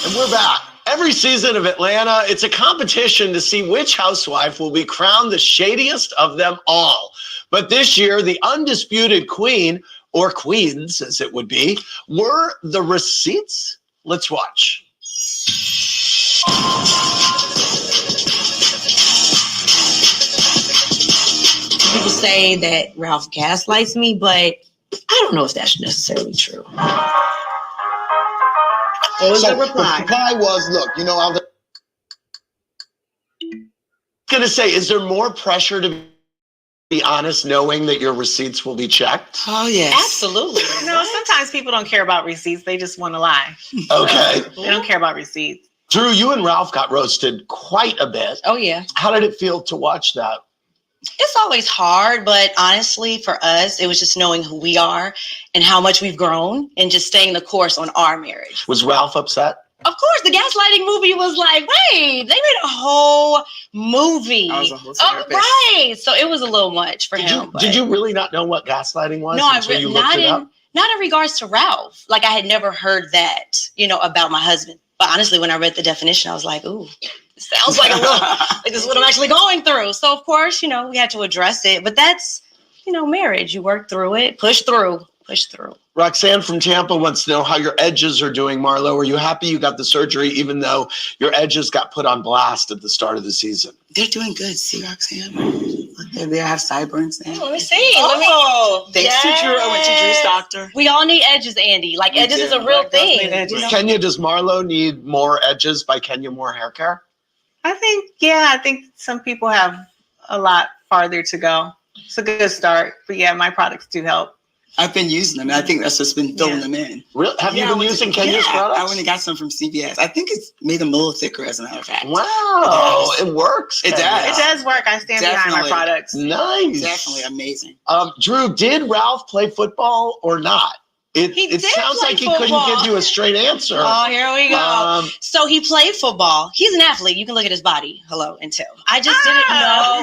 And we're back. Every season of Atlanta, it's a competition to see which housewife will be crowned the shadiest of them all. But this year, the undisputed queen, or queens as it would be, were the receipts. Let's watch. People say that Ralph gaslights me, but I don't know if that's necessarily true. What was the reply? The reply was, look, you know, I'm going to say, is there more pressure to be honest knowing that your receipts will be checked? Oh, yes. Absolutely. No, sometimes people don't care about receipts. They just want to lie. Okay. They don't care about receipts. Drew, you and Ralph got roasted quite a bit. Oh, yeah. How did it feel to watch that? It's always hard, but honestly, for us, it was just knowing who we are and how much we've grown and just staying the course on our marriage. Was Ralph upset? Of course, the gaslighting movie was like, wait, they made a whole movie. I was a whole right. So it was a little much for him. Did you really not know what gaslighting was No, until you looked it up? Not in regards to Ralph. Like I had never heard that, about my husband. But honestly, when I read the definition, I was like, ooh, it sounds like like this is what I'm actually going through. So of course, we had to address it. But that's, marriage. You work through it, push through. Roxanne from Tampa wants to know how your edges are doing, Marlo. Are you happy you got the surgery even though your edges got put on blast at the start of the season? They're doing good. See, Roxanne? Look, they have sideburns now. Let me see. Thanks to Drew. I went to Drew's doctor. We all need edges, Andy. Like edges is a real thing. Kenya, does Marlo need more edges by Kenya Moore Hair Care? I think some people have a lot farther to go. It's a good start. But yeah, my products do help. I've been using them. And I think that's just been filling them in. Really? Have you been using Kenya's products? I went and got some from CVS. I think it's made them a little thicker, as a matter of fact. Wow, it works. It does. It does work. I stand behind my products. Nice. Definitely amazing. Drew, did Ralph play football or not? It sounds like he couldn't give you a straight answer. Oh, here we go. So he played football. He's an athlete. You can look at his body. Hello, and tell. I just didn't know.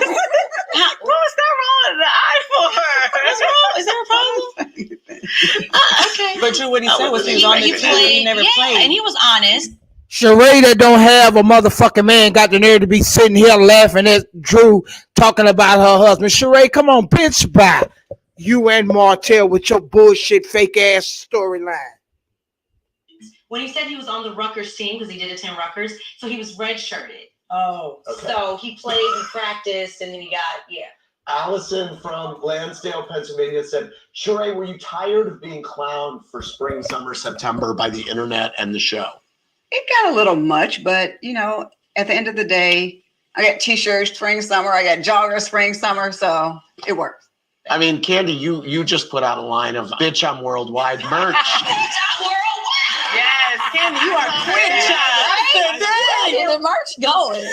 What was that wrong with the eye for her? What's wrong? Is there a problem? Okay. But Drew, what he said was he was on the team, he never played. And he was honest. Sheree that don't have a motherfucking man got the nerve to be sitting here laughing at Drew talking about her husband. Sheree, come on, bitch, bye. You and Martell with your bullshit fake ass storyline. When he said he was on the Rutgers team, because he did attend Rutgers, so he was redshirted. Oh. Okay. So he played, he practiced, and then he got, Allison from Lansdale, Pennsylvania said, Sheree, were you tired of being clowned for spring, summer, September by the internet and the show? It got a little much, but at the end of the day, I got t-shirts spring, summer. I got joggers spring, summer, so it works. I mean, Candy, you just put out a line of "Bitch, I'm worldwide" merch. Yes, Candy, you are The merch going.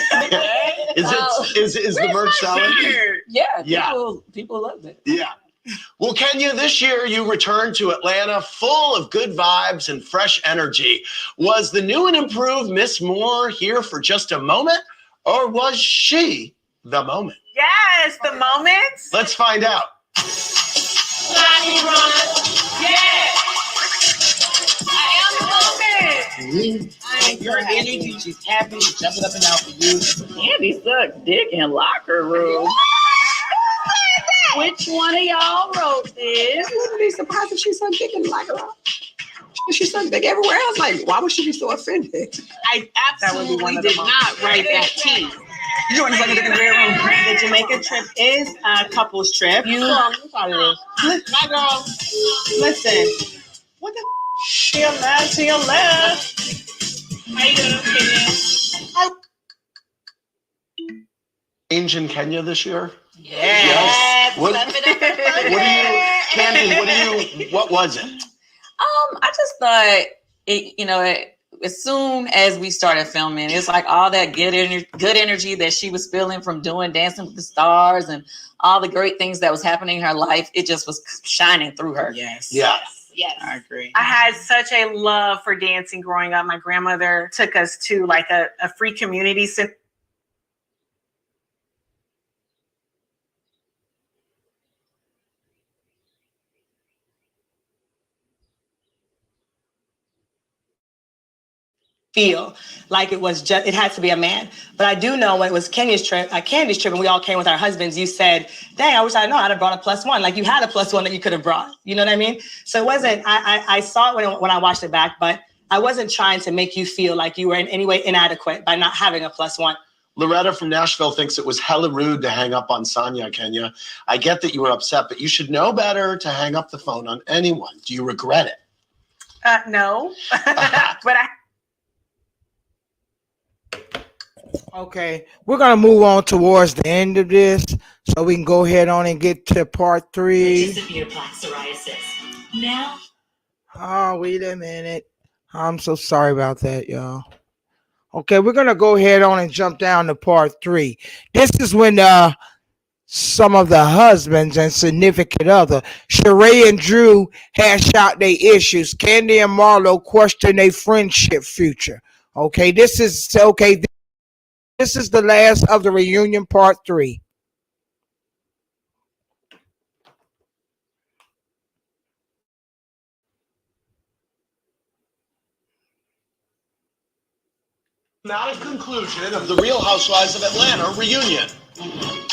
Is the merch selling? Yeah. People love it. Yeah. Well, Kenya, this year you returned to Atlanta full of good vibes and fresh energy. Was the new and improved Miss Moore here for just a moment, or was she the moment? Yes, the moment. Let's find out. Your energy, she's happy, she's jumping up and down for you. Candy sucked dick in locker room. Which one of y'all wrote this? I wouldn't be surprised if she sucked dick in the locker room. She sucked dick everywhere else. Like, why would she be so offended? I absolutely did not write that tea. You want to suck a dick in the red room? The Jamaica trip is a couples trip. My girl, Listen. what the To your left, to your left. How you doing, Kenya? Change in Kenya this year? Yes. What do you, Candy, what was it? I just thought as soon as we started filming, it's like all that good energy that she was feeling from doing Dancing with the Stars and all the great things that was happening in her life, it just was shining through her. Yes. Yeah. Yes, I agree. I had such a love for dancing growing up. My grandmother took us to like a free community center. Feel like it was just, it had to be a man. But I do know when it was Candy's trip, and we all came with our husbands, you said, dang, I wish I'd known I'd have brought a +1. Like you had a +1 that you could have brought. You know what I mean? So it wasn't, I saw it when I watched it back, but I wasn't trying to make you feel like you were in any way inadequate by not having a +1. Loretta from Nashville thinks it was hella rude to hang up on Sonia, Kenya. I get that you were upset, but you should know better to hang up the phone on anyone. Do you regret it? No, but I. Okay, we're gonna move on towards the end of this, so we can go ahead on and get to part 3. Severe plaque psoriasis. Now. Oh, wait a minute. I'm so sorry about that, y'all. Okay, we're gonna go ahead on and jump down to part 3. This is when some of the husbands and significant other, Sheree and Drew, hash out their issues. Candy and Marlo question their friendship future. Okay, this is the last of the reunion, part 3. Now a conclusion of the Real Housewives of Atlanta reunion.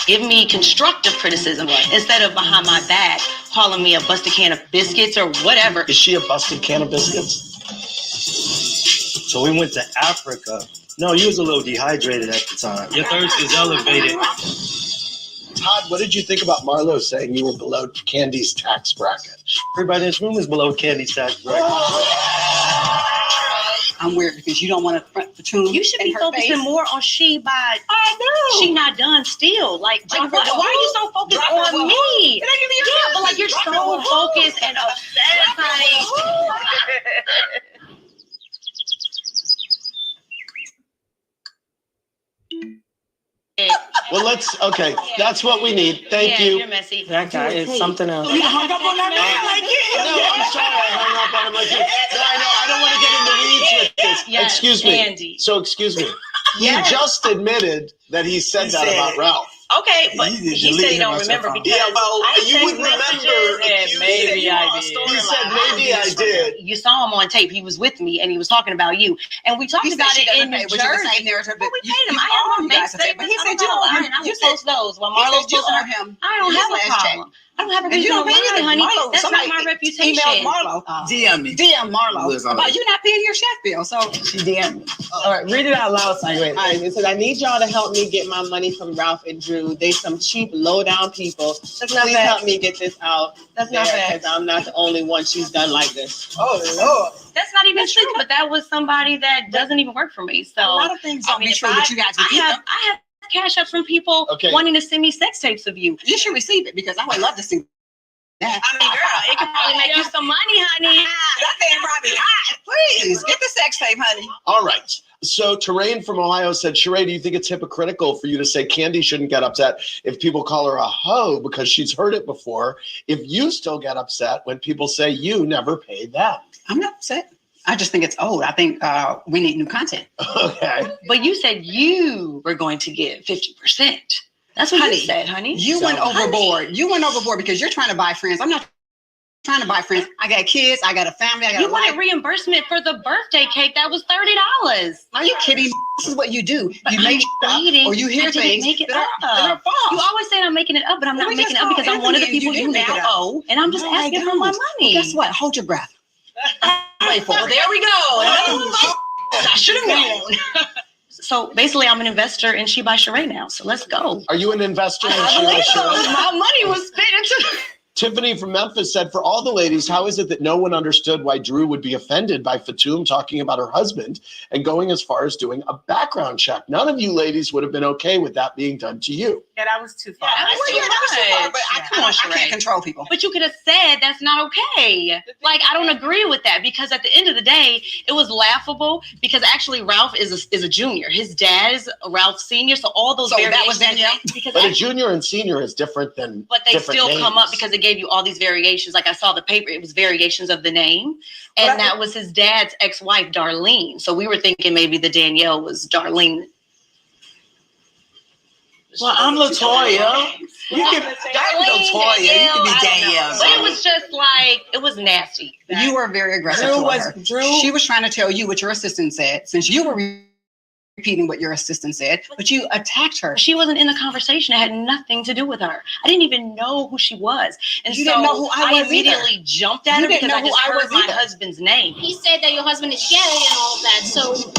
Give me constructive criticism instead of behind my back calling me a busted can of biscuits or whatever. Is she a busted can of biscuits? So we went to Africa. No, you was a little dehydrated at the time. Your thirst is elevated. Todd, what did you think about Marlo saying you were below Candy's tax bracket? Everybody in this room is below Candy's tax bracket. I'm weird because you don't want to front the tune. You should be focusing more on she by. I know. She not done still. Like why are you so focused on me? Yeah, but like you're so focused and obsessed, honey. Well, that's what we need. Thank you. You're messy. That guy is something else. You hung up on that man like this. No, I'm sorry I hung up on him like this. No, I don't want to get in the weeds with this. Yes, excuse me. Andy. So, excuse me. You just admitted that he said that about Ralph. Okay, but he said he don't remember because you would remember. Maybe I did. He said maybe I did. You saw him on tape. He was with me, and he was talking about you. And we talked about it in New Jersey. But we paid him. I have make statements. But he said you don't. I would post those while Marlo's posting him. I don't have a problem. I don't have a reason to lie, honey. That's not my reputation. Email Marlo. DM me. DM Marlo about you not paying your chef bill. So she DM me. All right, read it out loud, son. Wait. It says, I need y'all to help me get my money from Ralph and Drew. They some cheap, low-down people. That's not Please fair. help me get this out. That's not fair. Because I'm not the only one she's done like this. Oh, Lord. That's not even true. But that was somebody that doesn't even work for me. So a lot of things don't be true, but you guys I have cash ups from people wanting to send me sex tapes of you. You should receive it because I would love to see that. I mean, girl, it could probably make you some money, honey. That thing probably hot. Please get the sex tape, honey. All right. So Terrain from Ohio said, Sheree, do you think it's hypocritical for you to say Candy shouldn't get upset if people call her a hoe because she's heard it before? If you still get upset when people say you never paid them? I'm not upset. I just think it's old. I think we need new content. Okay. But you said you were going to give 50%. That's what you said, honey. You went overboard. You went overboard because you're trying to buy friends. I'm not trying to buy friends. I got kids. I got a family. I got You a wanted life. reimbursement for the birthday cake that was $30. Are you kidding me? This is what you do. You make shit up, or you hear I didn't things make it that are up. false. You always say I'm making it up, but I'm Well, not we making it just up because called I'm one of the Anthony and people you you didn't make it now up. owe, and I'm just No, I asking for my don't. money. Well, guess what? Hold your breath. Wait for Well, it. there we go. Another one like I should have known. So basically, I'm an investor in She by Sheree now. So let's go. Are you an investor in I She by believe so. Sheree? My money was spent into. Tiffany from Memphis said, for all the ladies, how is it that no one understood why Drew would be offended by Fatum talking about her husband and going as far as doing a background check? None of you ladies would have been okay with that being done to you. Yeah, that was too far. That was too much. But I can't control people. But you could have said that's not okay. Like, I don't agree with that because at the end of the day, it was laughable because actually Ralph is a junior. His dad is Ralph Senior. So all those So that variations. was Danielle? But a junior and senior is different than But they different still names. come up because they gave you all these variations. Like I saw the paper, it was variations of the name. And that was his dad's ex-wife, Darlene. So we were thinking maybe the Danielle was Darlene. Well, I'm Latoya. You can Darlene, Latoya. You can be I don't know. Danielle. But it was just like, it was nasty. You were very aggressive toward her. She was trying to tell you what your assistant said, since you were repeating what your assistant said, but you attacked her. She wasn't in the conversation. It had nothing to do with her. I didn't even know who she was. And You so didn't know who I was immediately either. jumped at You her didn't because know I just who I heard was my either. husband's name. He said that your husband is gay and all that. So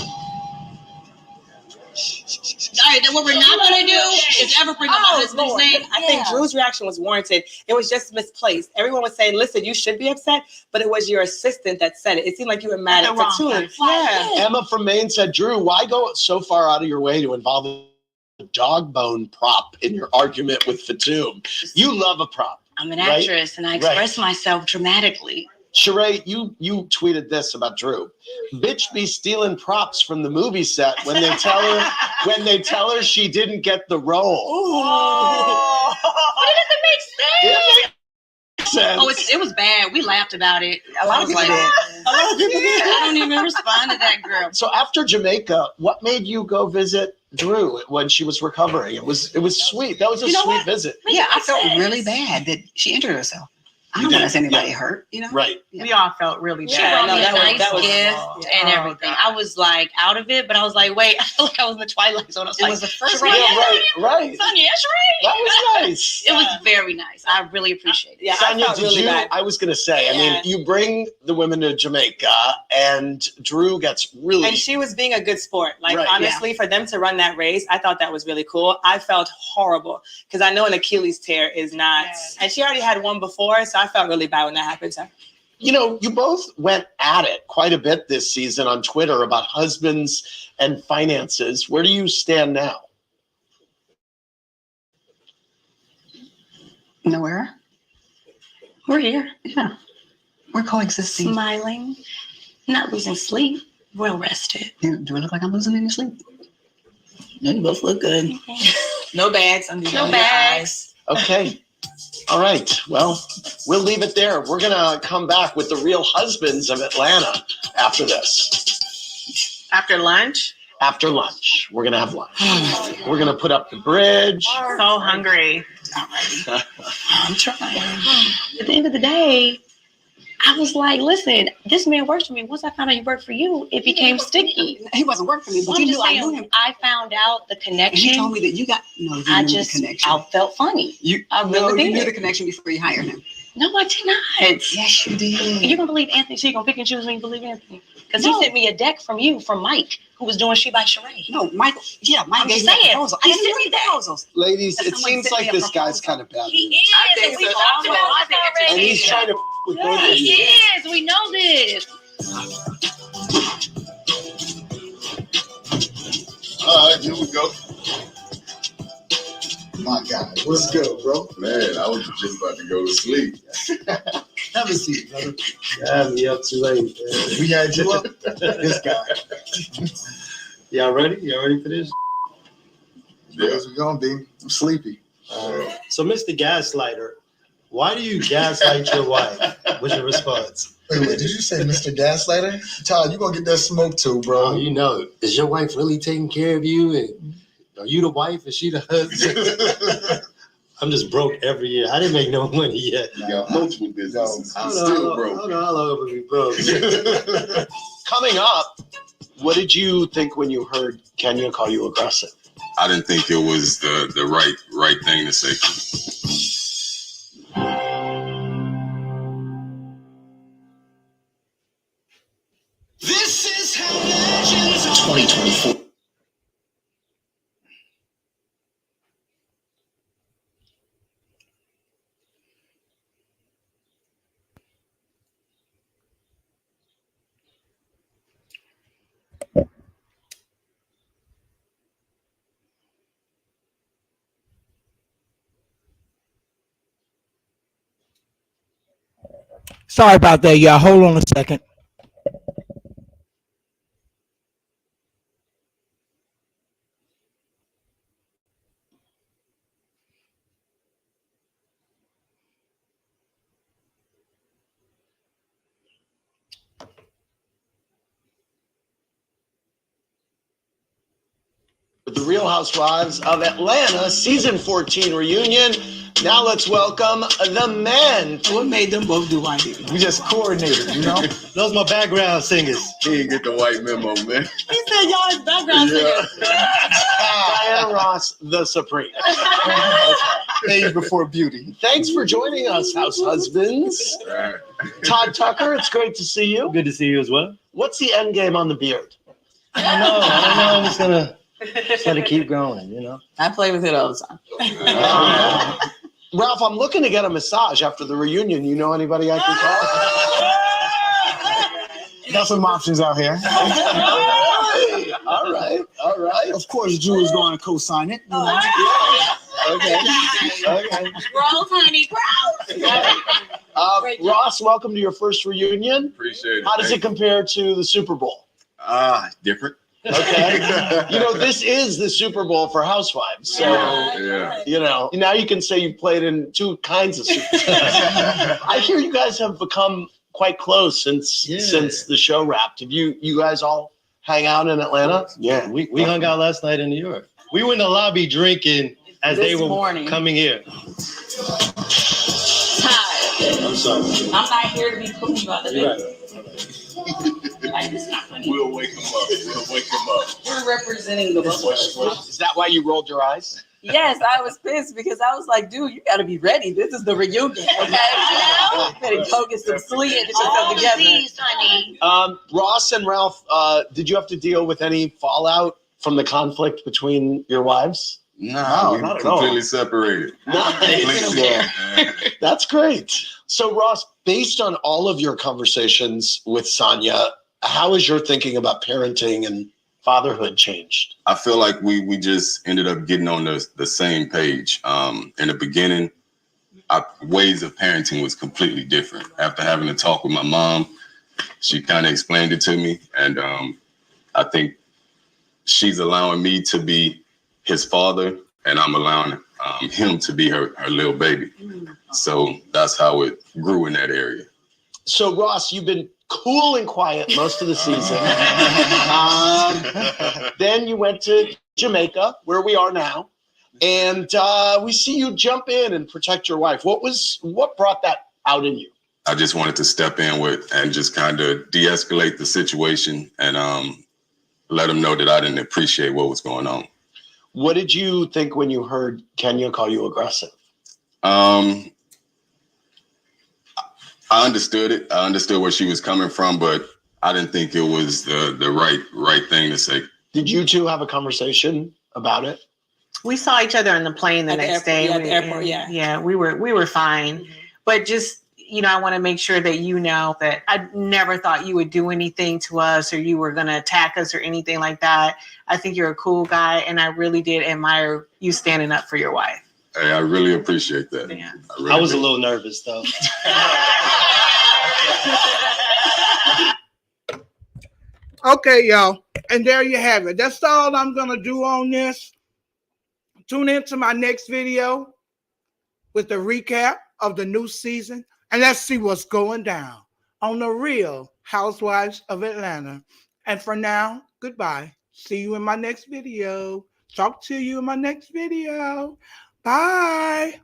All right, then what we're not going to do is ever bring up my husband's Lord. name. I think Drew's reaction was warranted. It was just misplaced. Everyone was saying, listen, you should be upset, but it was your assistant that said it. It seemed like you were mad at Fatum. Yeah. Emma from Maine said, Drew, why go so far out of your way to involve a dog bone prop in your argument with Fatum? You love a prop. I'm an right? actress and I Right. express myself dramatically. Sheree, you tweeted this about Drew. Bitch be stealing props from the movie set when they tell her she didn't get the role. But it doesn't make sense. Sense. Oh, it was bad. We laughed about it. A lot of people did. A lot of people did. I don't even respond to that girl. So after Jamaica, what made you go visit Drew when she was recovering? It was sweet. That was a sweet visit. Yeah, I felt really bad that she injured herself. I don't want to see anybody hurt, you know? Right. We all felt really She bad. brought me a nice that was gift small. and Oh, everything. God. I was like out of it, but I was like, wait, I feel like I was in the Twilight Zone. I was It like, was the first Sheree, Yeah, right. Sonia, Sheree. That was nice. It was very nice. I really appreciate it. Yeah, I Sonia, felt did really you? bad. I was going to say, I Yeah. mean, you bring the women to Jamaica, and Drew gets really. And she was being a good sport. Like, Right. honestly, for them to run that race, I thought that was really cool. I felt horrible because I know an Achilles tear is not. Yes. And she already had one before, so I felt really bad when that happened to her. You know, you both went at it quite a bit this season on Twitter about husbands and finances. Where do you stand now? Nowhere. We're here, Yeah. We're coexisting. smiling, not losing sleep, well rested. Do I look like I'm losing any sleep? You both look good. No bags under No your bags. eyes. Okay. All right. Well, we'll leave it there. We're going to come back with the Real Husbands of Atlanta after this. After lunch? After lunch. We're going to have lunch. We're going to put up the bridge. So hungry. I'm trying. At the end of the day, I was like, listen, this man works for me. Once I found out he worked for you, it became sticky. He wasn't working for me, but I'm you just knew I saying, knew him. I found out the And connection. he told me that you got no. You I knew just, the connection. I felt funny. I No, really you did. knew the connection before you hired him. No, I did not. Yes, you did. You're gonna believe Anthony, so you're gonna pick and choose when you believe Anthony. Because No. he sent me a deck from Mike, who was doing She by Sheree. No, Michael. Yeah, Mike I'm gave just me a saying, proposal. he I didn't sent do me that. proposals. Ladies, That it someone seems sent like me a this guy's proposal. kind of bad. He is, I think and we so. talked about I think this it's And already. he's trying to with both of He you. is. We know this. All right, here we go. My God, what's good, bro? Man, I was just about to go to sleep. Have a seat, brother. You had me up too late, man. We had you up. This guy. Y'all ready? Y'all ready for this? As we gonna be. I'm sleepy. So, Mr. Gaslighter, why do you gaslight your wife? What's your response? Wait, did you say Mr. Gaslighter? Todd, you gonna get that smoke too, bro. Oh, you know, is your wife really taking care of you? And are you the wife? Is she the husband? I'm just broke every year. I didn't make no money yet. You got multiple businesses. I He's don't still know broke. how long I'm gonna be broke. Coming up, what did you think when you heard Kenya call you aggressive? I didn't think it was the right thing to say. This is how legends are. 2024. Sorry about that, y'all. Hold on a second. The Real Housewives of Atlanta season 14 reunion. Now let's welcome the men. What made them both do white people? We just coordinated, you know? Those my background singers. He didn't get the white memo, man. He said y'all his background singers. Diana Ross, the Supreme. Age before beauty. Thanks for joining us, house husbands. Todd Tucker, it's great to see you. Good to see you as well. What's the end game on the beard? I don't know. I'm just gonna keep going, you know. I play with it all the time. Ralph, I'm looking to get a massage after the reunion. You know anybody I can call? Got some options out here. All right. Of course, Drew is going to co-sign it. You know? Okay. Gross, honey, gross. Ross, welcome to your first reunion. Appreciate it. How does it compare to the Super Bowl? Different. Okay. You know, this is the Super Bowl for Housewives. So, you know, now you can say you played in two kinds of Super Bowls. I hear you guys have become quite close since the show wrapped. Have you guys all hang out in Atlanta? Yeah. We hung out last night in New York. We were in the lobby drinking as they were coming here. I'm sorry. I'm not here to be putting you out the You're bed. Like, it's not funny. We'll wake him up. We're representing the both of us. Is that why you rolled your eyes? Yes, I was pissed because I was like, dude, you got to be ready. This is the reunion, okay? You better go get some sleep and get yourself together. Honey. Ross and Ralph, did you have to deal with any fallout from the conflict between your wives? No, we not at completely all. separated. Nice. That's great. So, Ross, based on all of your conversations with Sonia, how has your thinking about parenting and fatherhood changed? I feel like we just ended up getting on the same page. In the beginning, our ways of parenting was completely different. After having a talk with my mom, she kind of explained it to me, and I think she's allowing me to be his father, and I'm allowing him to be her little baby. So that's how it grew in that area. So, Ross, you've been cool and quiet most of the season. Then you went to Jamaica, where we are now, and we see you jump in and protect your wife. What brought that out in you? I just wanted to step in and just kind of de-escalate the situation and let him know that I didn't appreciate what was going on. What did you think when you heard Kenya call you aggressive? I understood it. I understood where she was coming from, but I didn't think it was the right thing to say. Did you two have a conversation about it? We saw each other on the plane the next day. At the airport, yeah. Yeah, we were fine. But just, you know, I want to make sure that you know that I never thought you would do anything to us or you were going to attack us or anything like that. I think you're a cool guy, and I really did admire you standing up for your wife. Hey, I really appreciate that. Yeah. I was a little nervous, though. Okay, y'all. And there you have it. That's all I'm going to do on this. Tune into my next video with the recap of the new season. And let's see what's going down on the Real Housewives of Atlanta. And for now, goodbye. See you in my next video. Talk to you in my next video. Bye.